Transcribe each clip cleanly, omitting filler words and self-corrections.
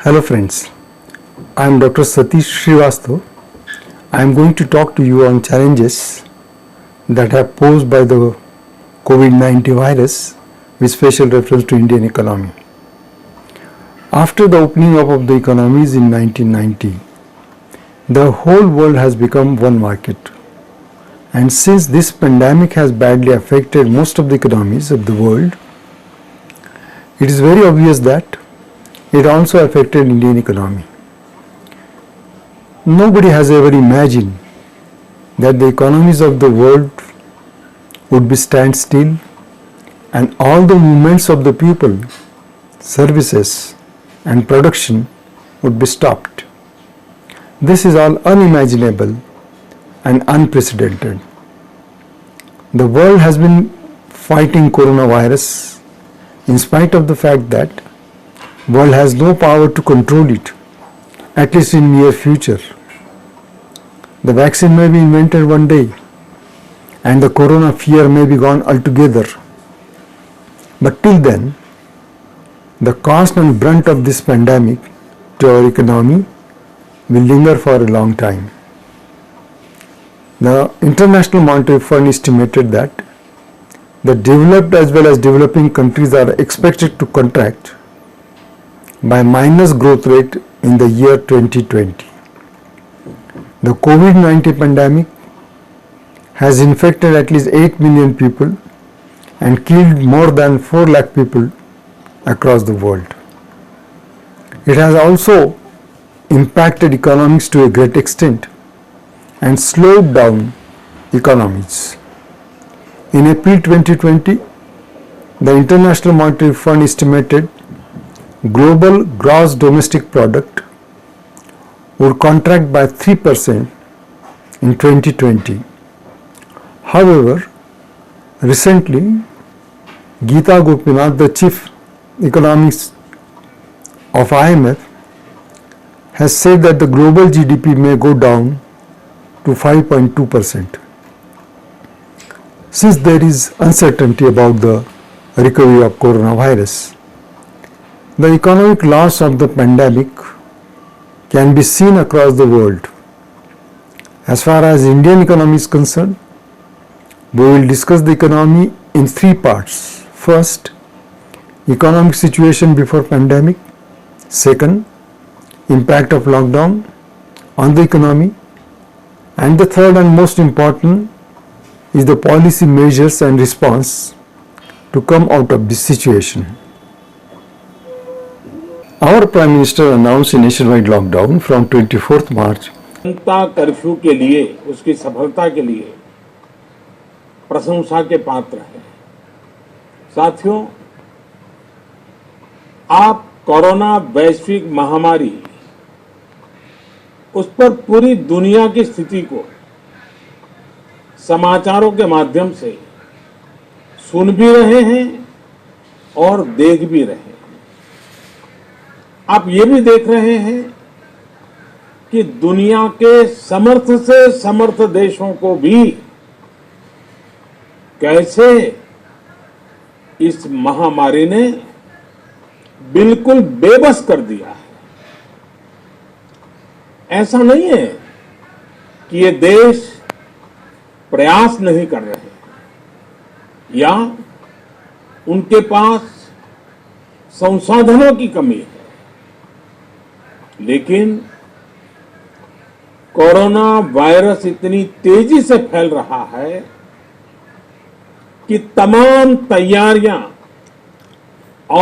Hello friends, I am Dr. Satish Srivastava. I am going to talk to you on challenges that are posed by the COVID-19 virus with special reference to Indian economy. After the opening up of the economies in 1990, the whole world has become one market. And since this pandemic has badly affected most of the economies of the world, it is very obvious that it also affected Indian economy. Nobody has ever imagined that the economies of the world would be stand still and all the movements of the people, services and production would be stopped. This is all unimaginable and unprecedented. The world has been fighting coronavirus in spite of the fact that world has no power to control it, at least in near future. The vaccine may be invented one day and the corona fear may be gone altogether. But till then, the cost and brunt of this pandemic to our economy will linger for a long time. The International Monetary Fund estimated that the developed as well as developing countries are expected to contract by minus growth rate in the year 2020. The COVID-19 pandemic has infected at least 8 million people and killed more than 4 lakh people across the world. It has also impacted economics to a great extent and slowed down economies. In April 2020, the International Monetary Fund estimated global gross domestic product would contract by 3% in 2020. However, recently, Geeta Gopinath, the chief economist of IMF, has said that the global GDP may go down to 5.2%. Since there is uncertainty about the recovery of coronavirus, the economic loss of the pandemic can be seen across the world. As far as Indian economy is concerned, we will discuss the economy in 3 parts. First, economic situation before pandemic. Second, impact of lockdown on the economy. And the third and most important is the policy measures and response to come out of this situation. Our Prime Minister announced a nationwide lockdown from 24th March. Janata curfew के लिए, उसकी सफलता के लिए प्रशंसा के पात्र है। साथियों, आप कोरोना वैश्विक महामारी, उस पर पूरी दुनिया की स्थिति को समाचारों के माध्यम से सुन भी रहे हैं और देख भी रहे हैं। आप ये भी देख रहे हैं कि दुनिया के समर्थ से समर्थ देशों को भी कैसे इस महामारी ने बिल्कुल बेबस कर दिया है। ऐसा नहीं है कि ये देश प्रयास नहीं कर रहे या उनके पास संसाधनों की कमी है, लेकिन कोरोना वायरस इतनी तेजी से फैल रहा है कि तमाम तैयारियां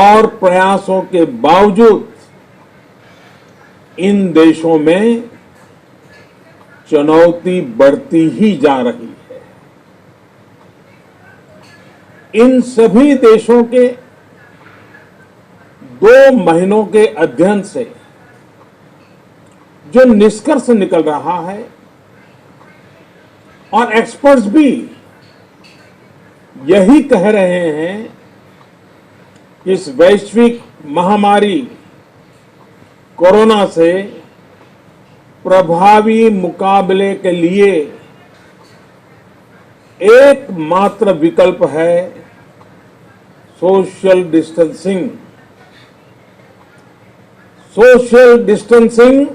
और प्रयासों के बावजूद इन देशों में चुनौती बढ़ती ही जा रही है। इन सभी देशों के 2 महीनों के अध्ययन से जो निष्कर्ष निकल रहा है और एक्सपर्ट्स भी यही कह रहे हैं कि इस वैश्विक महामारी कोरोना से प्रभावी मुकाबले के लिए एकमात्र विकल्प है सोशल डिस्टेंसिंग, सोशल डिस्टेंसिंग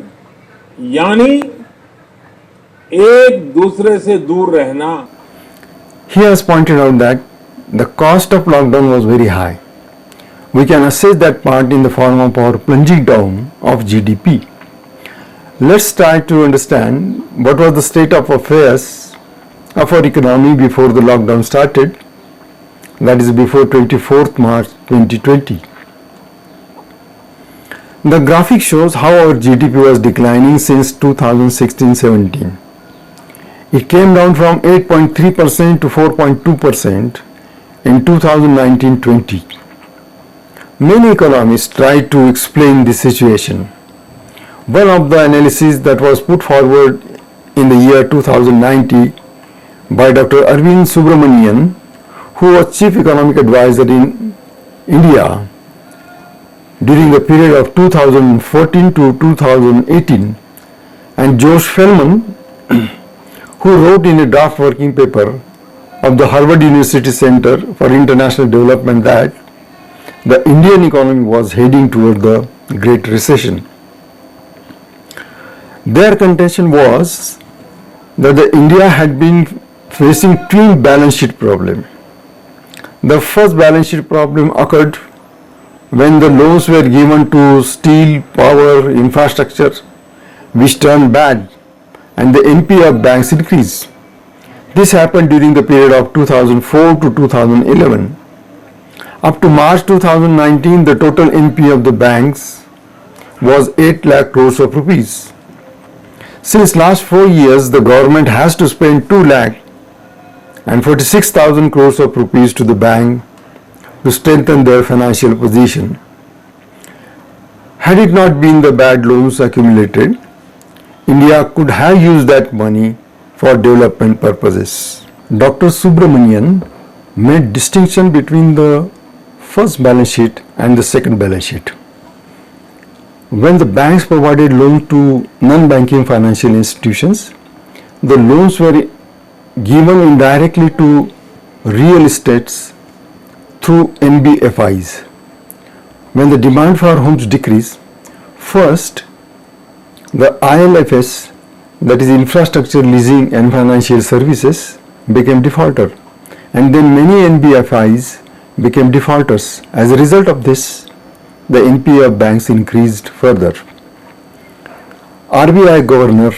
यानी एक दूसरे से दूर रहना. He has pointed out that the cost of lockdown was very high. We can assess that part in the form of our plunging down of GDP. Let's try to understand what was the state of affairs of our economy before the lockdown started, that is before 24th March 2020. The graphic shows how our GDP was declining since 2016-17. It came down from 8.3% to 4.2% in 2019-20. Many economists tried to explain this situation. One of the analyses that was put forward in the year 2019 by Dr. Arvind Subramanian, who was Chief Economic Advisor in India during the period of 2014 to 2018, and Josh Feldman, who wrote in a draft working paper of the Harvard University Center for International Development that the Indian economy was heading toward the Great Recession. Their contention was that the India had been facing twin balance sheet problem. The first balance sheet problem occurred when the loans were given to steel, power, infrastructure, which turned bad, and the NPA of banks increased. This happened during the period of 2004 to 2011. Up to March 2019, the total NPA of the banks was 8 lakh crores of rupees. Since last 4 years, the government has to spend 2 lakh and 46,000 crores of rupees to the bank to strengthen their financial position. Had it not been the bad loans accumulated, India could have used that money for development purposes. Dr. Subramanian made distinction between the first balance sheet and the second balance sheet. When the banks provided loans to non-banking financial institutions, the loans were given indirectly to real estates through NBFIs. When the demand for homes decreased, first the ILFS, that is Infrastructure Leasing and Financial Services, became defaulter, and then many NBFIs became defaulters. As a result of this, the NPA of banks increased further. RBI Governor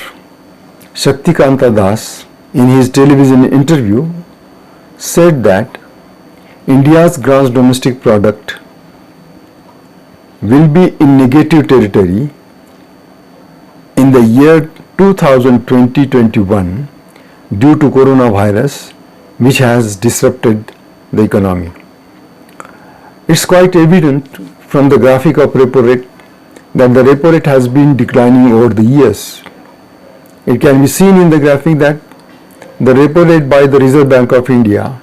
Shaktikanta Das, in his television interview, said that India's gross domestic product will be in negative territory in the year 2020-21 due to coronavirus, which has disrupted the economy. It's quite evident from the graphic of repo rate that the repo rate has been declining over the years. It can be seen in the graphic that the repo rate by the Reserve Bank of India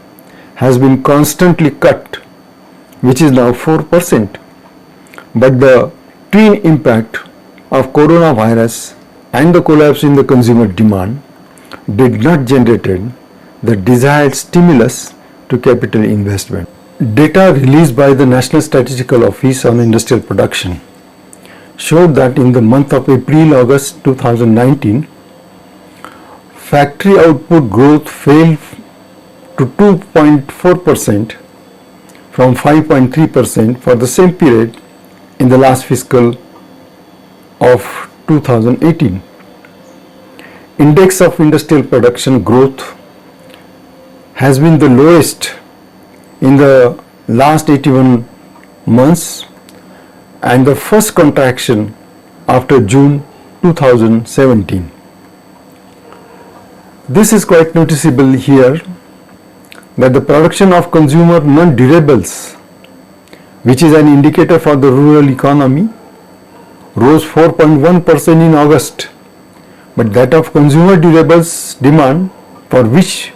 has been constantly cut, which is now 4%. But the twin impact of coronavirus and the collapse in the consumer demand did not generate the desired stimulus to capital investment. Data released by the National Statistical Office on Industrial Production showed that in the month of April-August 2019, factory output growth fell to 2.4% from 5.3% for the same period in the last fiscal of 2018. Index of industrial production growth has been the lowest in the last 81 months and the first contraction after June 2017. This is quite noticeable here that the production of consumer non-durables, which is an indicator for the rural economy, rose 4.1% in August, but that of consumer durables demand, for which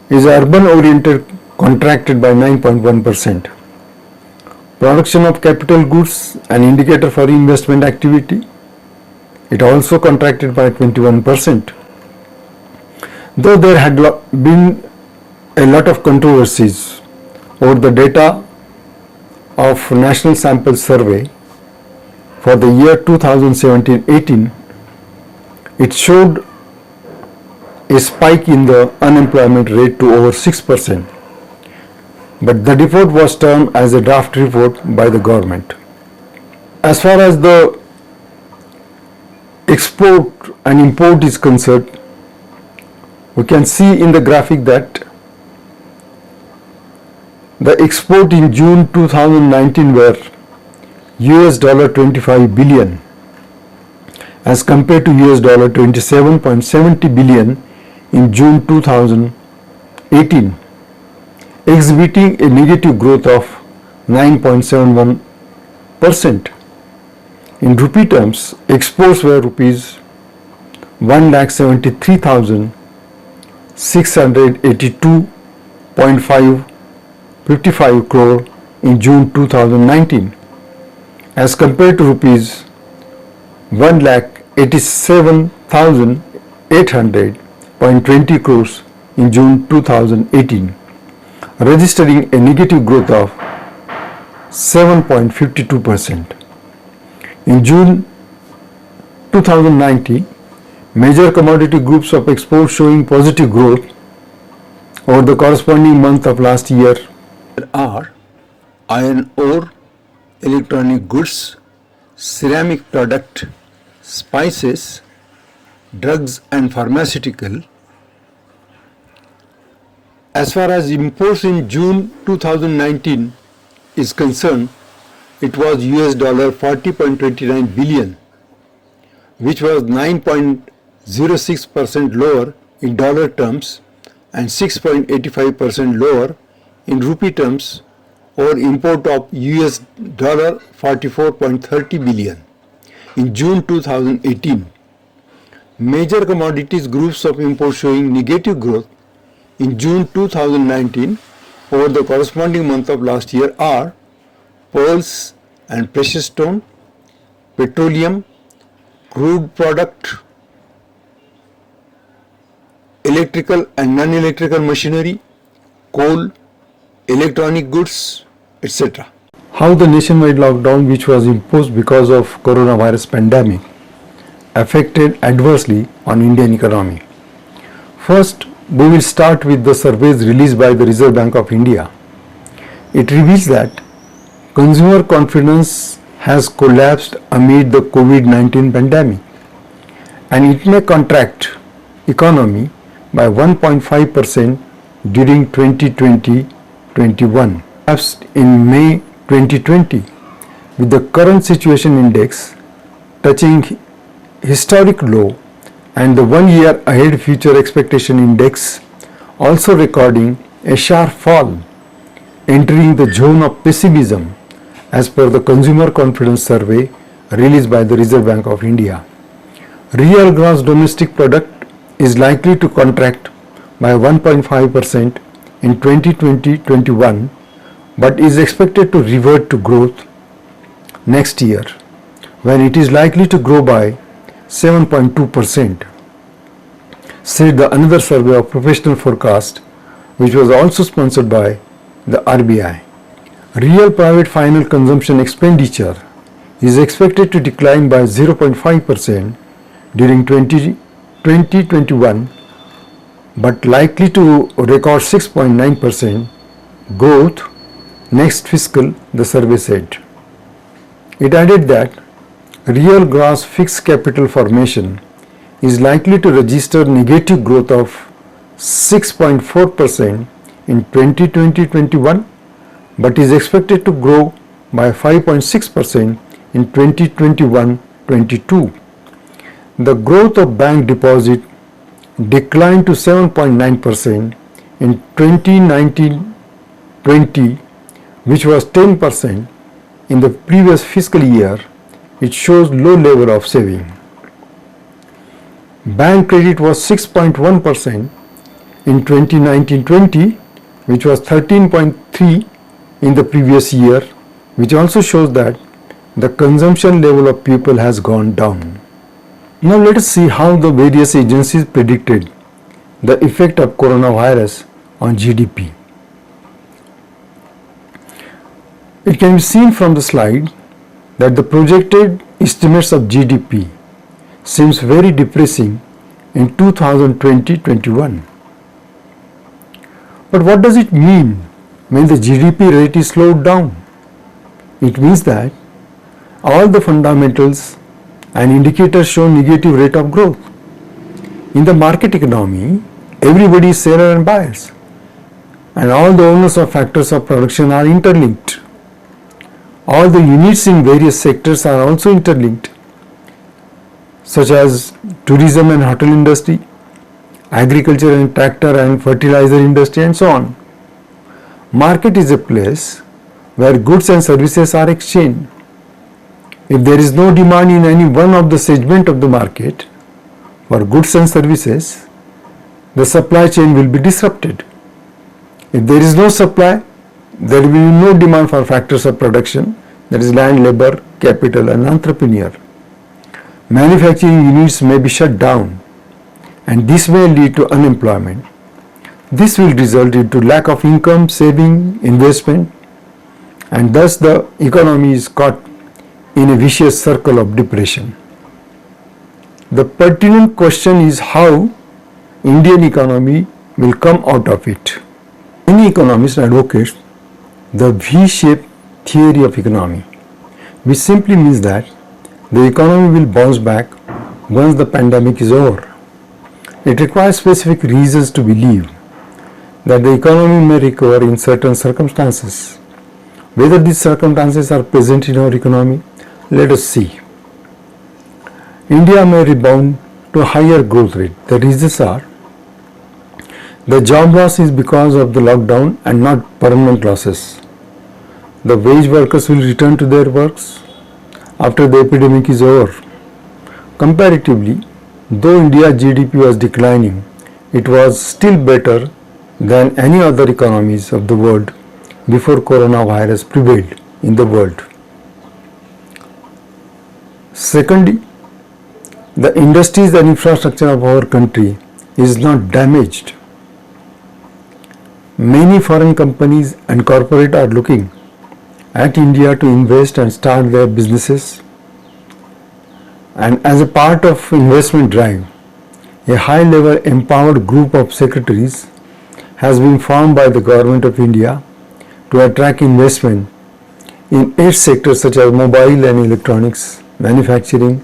is urban oriented, contracted by 9.1%. Production of capital goods, an indicator for investment activity, it also contracted by 21%. Though there had been a lot of controversies over the data of National Sample Survey, for the year 2017-18, it showed a spike in the unemployment rate to over 6%, but the report was termed as a draft report by the government. As far as the export and import is concerned, we can see in the graphic that the export in June 2019 were US dollar 25 billion as compared to US dollar 27.70 billion in June 2018, exhibiting a negative growth of 9.71%. In rupee terms, exports were rupees 1,73,682.55 crore in June 2019 as compared to rupees 1,87,800.20 crores in June 2018, registering a negative growth of 7.52%. In June 2019, major commodity groups of exports showing positive growth over the corresponding month of last year are iron ore, electronic goods, ceramic product, spices, drugs and pharmaceutical. As far as imports in June 2019 is concerned, it was US dollar 40.29 billion, which was 9.06% lower in dollar terms and 6.85% lower in rupee terms, or import of US dollar 44.30 billion in June 2018. Major commodities groups of import showing negative growth in June 2019 over the corresponding month of last year are pearls and precious stone, petroleum, crude product, electrical and non-electrical machinery, coal, electronic goods, etc. How the nationwide lockdown, which was imposed because of coronavirus pandemic, affected adversely on Indian economy. First, we will start with the surveys released by the Reserve Bank of India. It reveals that consumer confidence has collapsed amid the COVID-19 pandemic, and it may contract economy by 1.5% during 2020-21. In May 2020, with the current situation index touching historic low and the 1 year ahead future expectation index also recording a sharp fall, entering the zone of pessimism as per the consumer confidence survey released by the Reserve Bank of India. Real gross domestic product is likely to contract by 1.5% in 2020-21, but is expected to revert to growth next year, when it is likely to grow by 7.2%, said the another survey of professional forecast, which was also sponsored by the RBI. Real private final consumption expenditure is expected to decline by 0.5% during 2020-21, but likely to record 6.9% growth next fiscal, the survey said. It added that real gross fixed capital formation is likely to register negative growth of 6.4% in 2020-21, but is expected to grow by 5.6% in 2021-22. The growth of bank deposit declined to 7.9% in 2019-20, which was 10% in the previous fiscal year. It shows low level of saving. Bank credit was 6.1% in 2019-20, which was 13.3% in the previous year, which also shows that the consumption level of people has gone down. Now let us see how the various agencies predicted the effect of coronavirus on GDP. It can be seen from the slide that the projected estimates of GDP seems very depressing in 2020-21. But what does it mean when the GDP rate is slowed down? It means that all the fundamentals and indicators show negative rate of growth. In the market economy, everybody is seller and buyers, and all the owners of factors of production are interlinked. All the units in various sectors are also interlinked, such as tourism and hotel industry, agriculture and tractor and fertilizer industry, and so on. Market is a place where goods and services are exchanged. If there is no demand in any one of the segment of the market for goods and services, the supply chain will be disrupted. If there is no supply, there will be no demand for factors of production, that is land, labor, capital and entrepreneur. Manufacturing units may be shut down, and this may lead to unemployment. This will result into lack of income, saving, investment, and thus the economy is caught in a vicious circle of depression. The pertinent question is how Indian economy will come out of it. Many economists advocate the V-shaped theory of economy, which simply means that the economy will bounce back once the pandemic is over. It requires specific reasons to believe that the economy may recover in certain circumstances. Whether these circumstances are present in our economy, let us see. India may rebound to a higher growth rate. The reasons are: the job loss is because of the lockdown and not permanent losses. The wage workers will return to their works after the epidemic is over. Comparatively, though India's GDP was declining, it was still better than any other economies of the world before coronavirus prevailed in the world. Secondly, the industries and infrastructure of our country is not damaged. Many foreign companies and corporates are looking at India to invest and start their businesses. And as a part of investment drive, a high-level empowered group of secretaries has been formed by the Government of India to attract investment in 8 sectors such as mobile and electronics, manufacturing,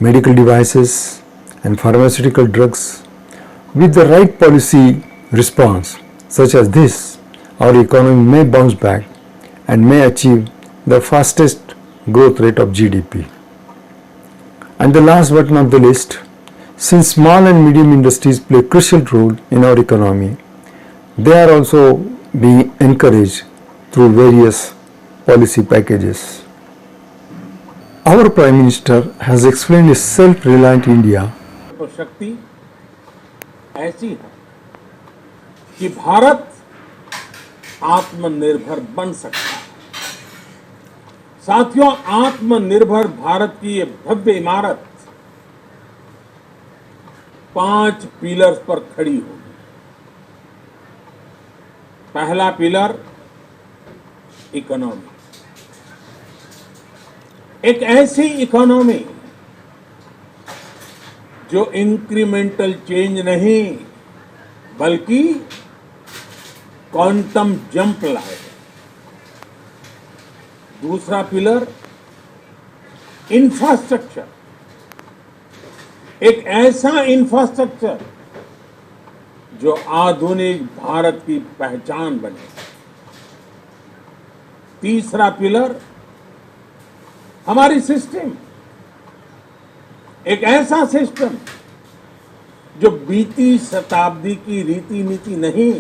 medical devices and pharmaceutical drugs. With the right policy response such as this, our economy may bounce back and may achieve the fastest growth rate of GDP. And the last but not the least, since small and medium industries play a crucial role in our economy, they are also being encouraged through various policy packages. Our Prime Minister has explained a self-reliant India. तो शक्ति ऐसी है कि भारत आत्मनिर्भर बन सकता है। साथियों, आत्मनिर्भर भारत की ये भव्य इमारत 5 पिलर्स पर खड़ी होगी। पहला पिलर इकोनॉमी, एक ऐसी इकोनॉमी जो इंक्रीमेंटल चेंज नहीं बल्कि क्वांटम जंप लाए। दूसरा पिलर इंफ्रास्ट्रक्चर, एक ऐसा इंफ्रास्ट्रक्चर जो आधुनिक भारत की पहचान बने। तीसरा पिलर हमारी सिस्टम, एक ऐसा सिस्टम जो बीती शताब्दी की रीति नीति नहीं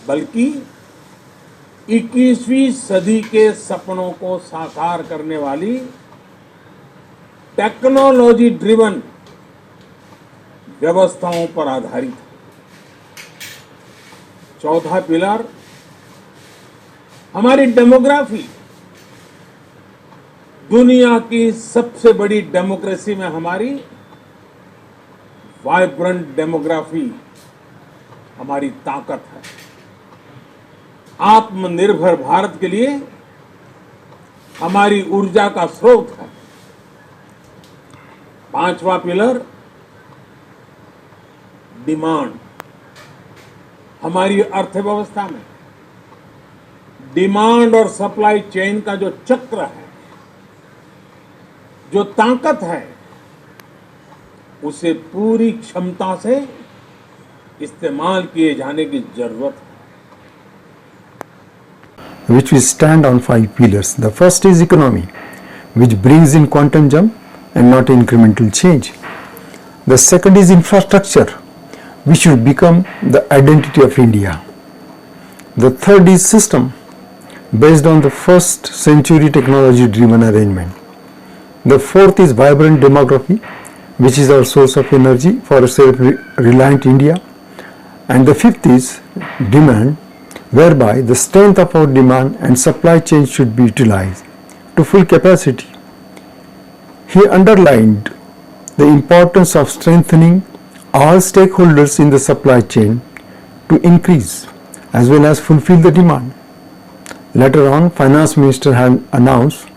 बल्कि 21वीं सदी के सपनों को साकार करने वाली टेक्नोलॉजी ड्रिवन व्यवस्थाओं पर आधारित है। चौथा पिलर हमारी डेमोग्राफी, दुनिया की सबसे बड़ी डेमोक्रेसी में हमारी वाइब्रेंट डेमोग्राफी हमारी ताकत है। आत्मनिर्भर भारत के लिए हमारी ऊर्जा का स्रोत है। पांचवा पिलर डिमांड। हमारी अर्थव्यवस्था में डिमांड और सप्लाई चेन का जो चक्र है, जो ताकत है, उसे पूरी क्षमता से इस्तेमाल किए जाने की जरूरत है। which will stand on 5 pillars. The first is economy, which brings in quantum jump and not incremental change. The second is infrastructure, which should become the identity of India. The third is system, based on the first century technology driven arrangement. The fourth is vibrant demography, which is our source of energy for a self-reliant India. And the fifth is demand, whereby the strength of our demand and supply chain should be utilized to full capacity. He underlined the importance of strengthening all stakeholders in the supply chain to increase as well as fulfill the demand. Later on, Finance Minister had announced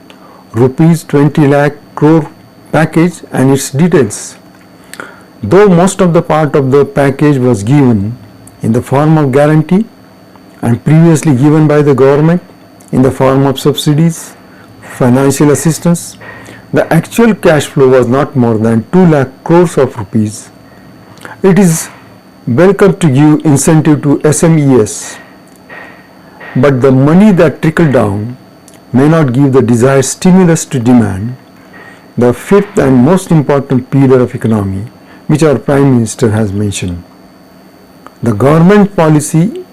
rupees 20 lakh crore package and its details. Though most of the part of the package was given in the form of guarantee and previously given by the government in the form of subsidies, financial assistance, the actual cash flow was not more than 2 lakh crores of rupees. It is welcome to give incentive to SMEs, but the money that trickle down may not give the desired stimulus to demand, the fifth and most important pillar of economy, which our Prime Minister has mentioned. The government policy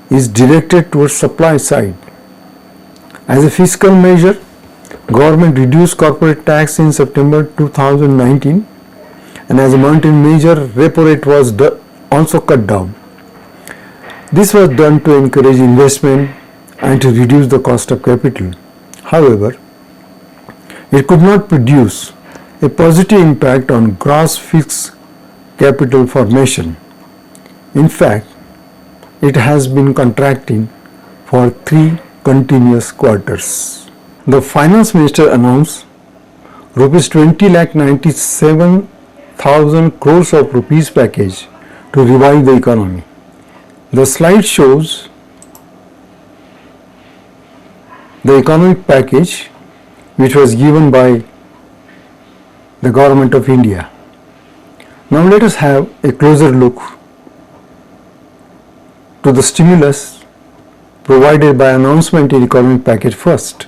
is directed towards supply side. As a fiscal measure, government reduced corporate tax in September 2019, and as a monetary measure, repo rate was also cut down. This was done to encourage investment and to reduce the cost of capital. However, it could not produce a positive impact on gross fixed capital formation. In fact, it has been contracting for 3 continuous quarters. The Finance Minister announced rupees 20 lakh 97,000 crores of rupees package to revive the economy. The slide shows the economic package which was given by the Government of India. Now let us have a closer look to the stimulus provided by announcement in economic package first.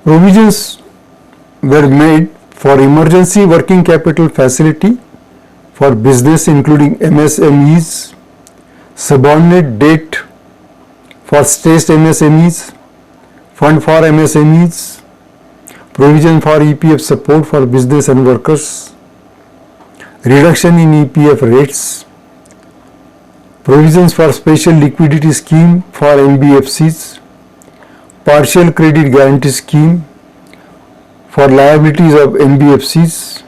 Provisions were made for emergency working capital facility for business including MSMEs, subordinate debt for stressed MSMEs, fund for MSMEs, provision for EPF support for business and workers, reduction in EPF rates, provisions for special liquidity scheme for NBFCs, partial credit guarantee scheme for liabilities of NBFCs,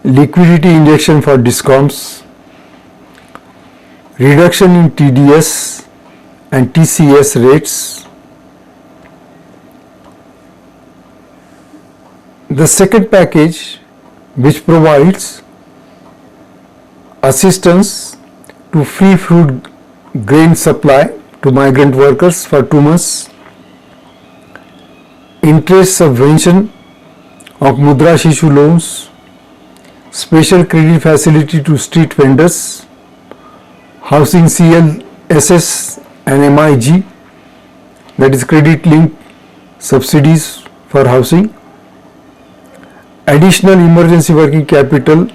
liquidity injection for DISCOMs, reduction in TDS and TCS rates. The second package, which provides assistance to free food grain supply to migrant workers for 2 months, interest subvention of Mudra Shishu loans, special credit facility to street vendors, housing CLSS and MIG, that is credit linked subsidies for housing, additional emergency working capital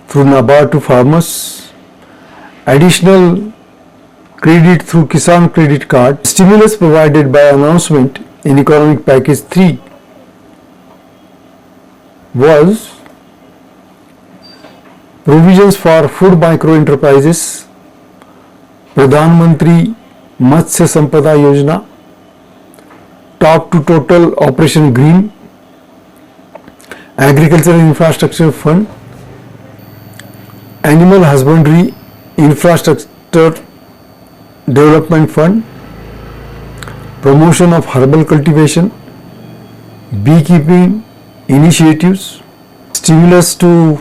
through NABARD to farmers, additional credit through Kisan Credit Card, stimulus provided by announcement in economic package 3 was provisions for food micro enterprises, Pradhan Mantri Matsya Sampada Yojana, top to total Operation Green, Agricultural Infrastructure Fund, Animal Husbandry Infrastructure Development Fund, promotion of herbal cultivation, beekeeping initiatives, stimulus to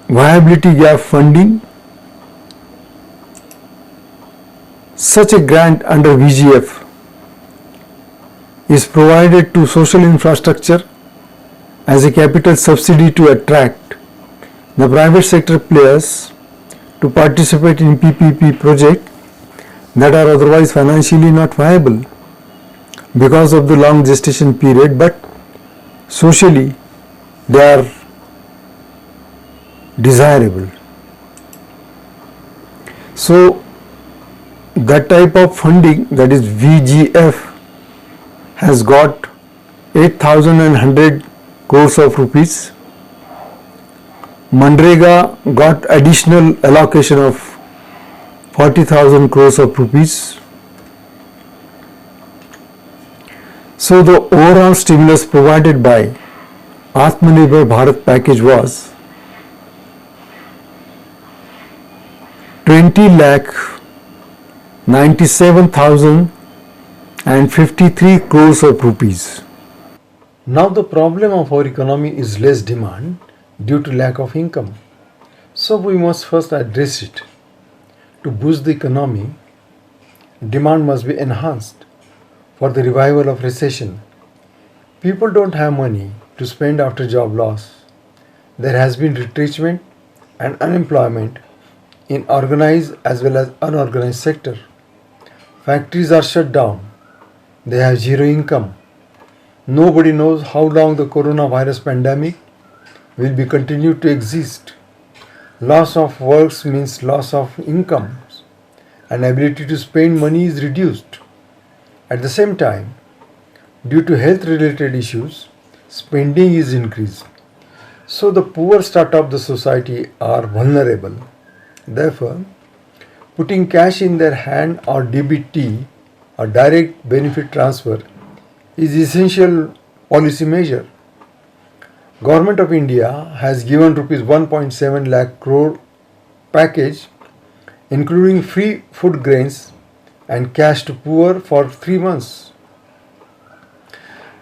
viability gap funding. Such a grant under VGF is provided to social infrastructure as a capital subsidy to attract the private sector players to participate in PPP projects that are otherwise financially not viable because of the long gestation period, but socially they are desirable. So that type of funding, that is VGF, has got 8,100 crores of rupees. Manrega got additional allocation of 40,000 crores of rupees. So the overall stimulus provided by Atmanirbhar Bharat package was 20,97,053 crores of rupees. Now the problem of our economy is less demand due to lack of income. So we must first address it. To boost the economy, demand must be enhanced for the revival of recession. People don't have money to spend after job loss. There has been retrenchment and unemployment in organized as well as unorganized sector. Factories are shut down. They have zero income. Nobody knows how long the coronavirus pandemic will be continued to exist. Loss of works means loss of incomes, and ability to spend money is reduced. At the same time, due to health related issues, spending is increased. So the poor strata of the society are vulnerable. Therefore, putting cash in their hand or DBT or direct benefit transfer is essential policy measure. Government of India has given rupees 1.7 lakh crore package including free food grains and cash to poor for 3 months.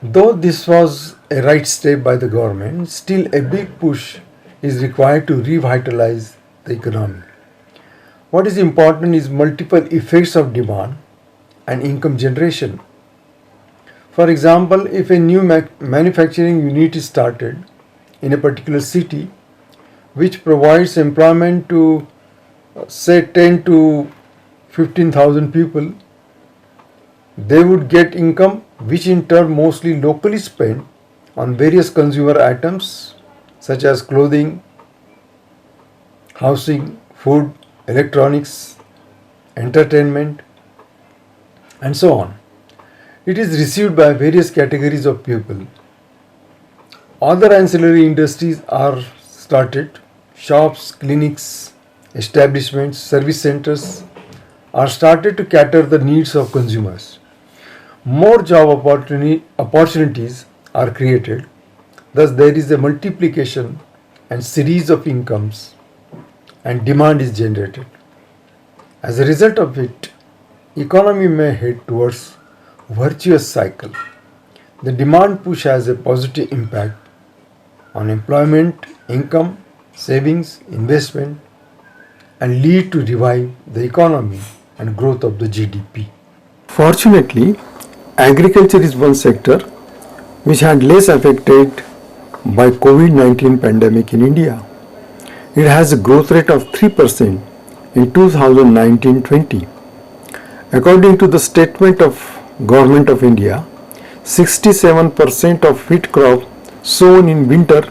Though this was a right step by the government, still a big push is required to revitalize the economy. What is important is multiple effects of demand and income generation. For example, if a new manufacturing unit is started in a particular city which provides employment to say 10 to 15,000 people, they would get income which in turn mostly locally spent on various consumer items such as clothing, housing, food, electronics, entertainment, and so on. It is received by various categories of people. Other ancillary industries are started. Shops, clinics, establishments, service centers are started to cater the needs of consumers. More job opportunities are created. Thus there is a multiplication and series of incomes and demand is generated. As a result of it, economy may head towards virtuous cycle. The demand push has a positive impact on employment, income, savings, investment, and lead to revive the economy and growth of the GDP. Fortunately, agriculture is one sector which had less affected by COVID-19 pandemic in India. It has a growth rate of 3% in 2019-20. According to the statement of Government of India, 67% of wheat crop sown in winter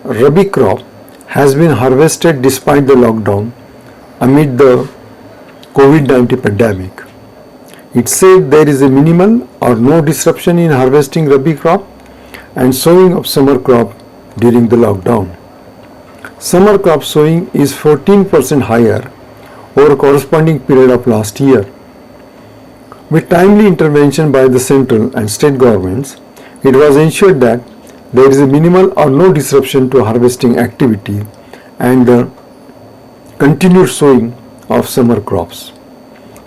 Rabi crop has been harvested despite the lockdown amid the COVID-19 pandemic. It said there is a minimal or no disruption in harvesting Rabi crop and sowing of summer crop during the lockdown. Summer crop sowing is 14% higher over corresponding period of last year. With timely intervention by the central and state governments, it was ensured that there is a minimal or no disruption to harvesting activity and the continued sowing of summer crops.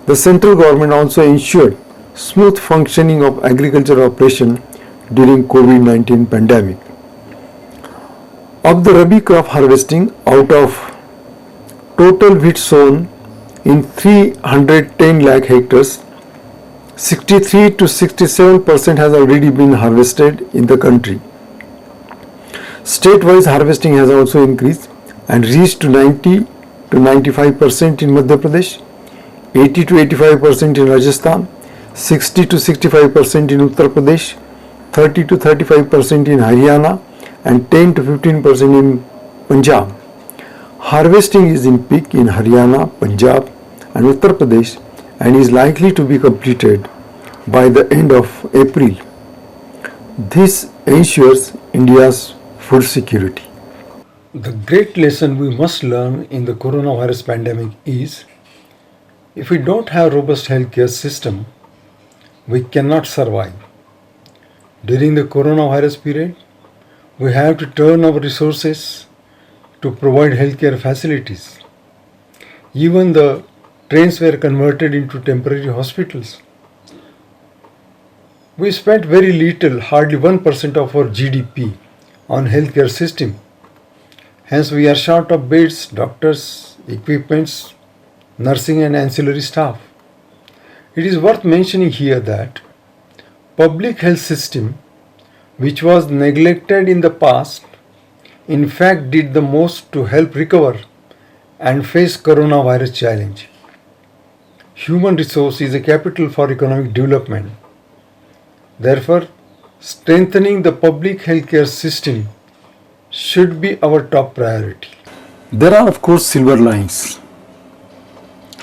The central government also ensured smooth functioning of agricultural operation during COVID-19 pandemic. Of the Rabi crop harvesting, out of total wheat sown in 310 lakh hectares, 63 to 67% has already been harvested in the country. State-wise harvesting has also increased and reached to 90 to 95% in Madhya Pradesh, 80 to 85% in Rajasthan, 60 to 65% in Uttar Pradesh, 30 to 35% in Haryana, and 10 to 15% in Punjab. Harvesting is in peak in Haryana, Punjab, and Uttar Pradesh and is likely to be completed by the end of April. This ensures India's food security. The great lesson we must learn in the coronavirus pandemic is if we don't have robust healthcare system, we cannot survive. During the coronavirus period, we have to turn our resources to provide healthcare facilities. Even the trains were converted into temporary hospitals. We spent very little, hardly 1% of our GDP on healthcare system. Hence we are short of beds, doctors, equipments, nursing and ancillary staff. It is worth mentioning here that public health system, which was neglected in the past, in fact did the most to help recover and face coronavirus challenge. Human resource is a capital for economic development. Therefore, strengthening the public healthcare system should be our top priority. There are of course silver lines.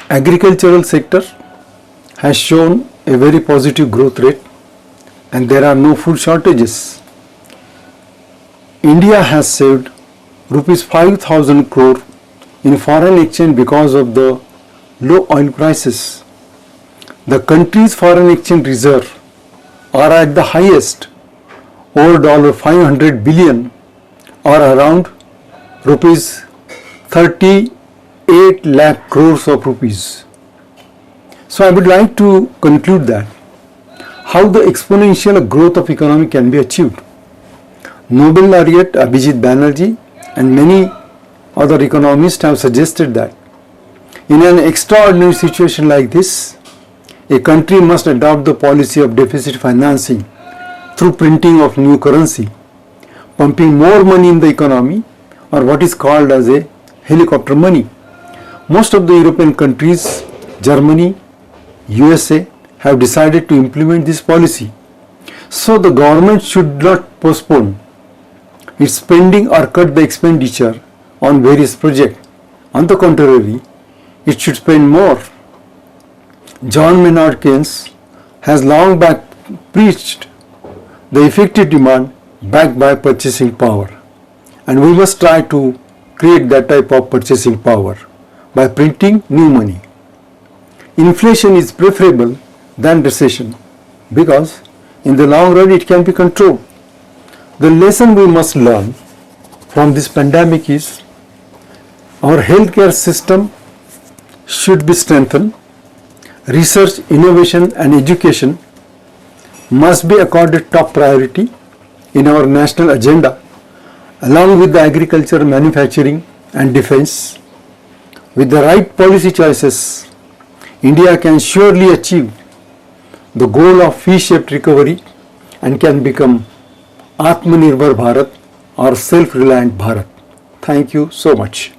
Agricultural sector has shown a very positive growth rate and there are no food shortages. India has saved rupees 5,000 crore in foreign exchange because of the low oil prices. The country's foreign exchange reserve are at the highest, over $500 billion or around rupees 38 lakh crores of rupees. So I would like to conclude that how the exponential growth of economy can be achieved. Nobel laureate Abhijit Banerjee and many other economists have suggested that in an extraordinary situation like this, a country must adopt the policy of deficit financing through printing of new currency, pumping more money in the economy, or what is called as a helicopter money. Most of the European countries, Germany, USA, have decided to implement this policy. So the government should not postpone its spending or cut the expenditure on various projects. On the contrary, it should spend more. John Maynard Keynes has long back preached the effective demand backed by purchasing power, and we must try to create that type of purchasing power by printing new money. Inflation is preferable than recession because in the long run it can be controlled. The lesson we must learn from this pandemic is our healthcare system should be strengthened. Research, innovation and education must be accorded top priority in our national agenda, along with the agriculture, manufacturing and defense. With the right policy choices, India can surely achieve the goal of V-shaped recovery and can become Atmanirbhar Bharat or self-reliant Bharat. Thank you so much.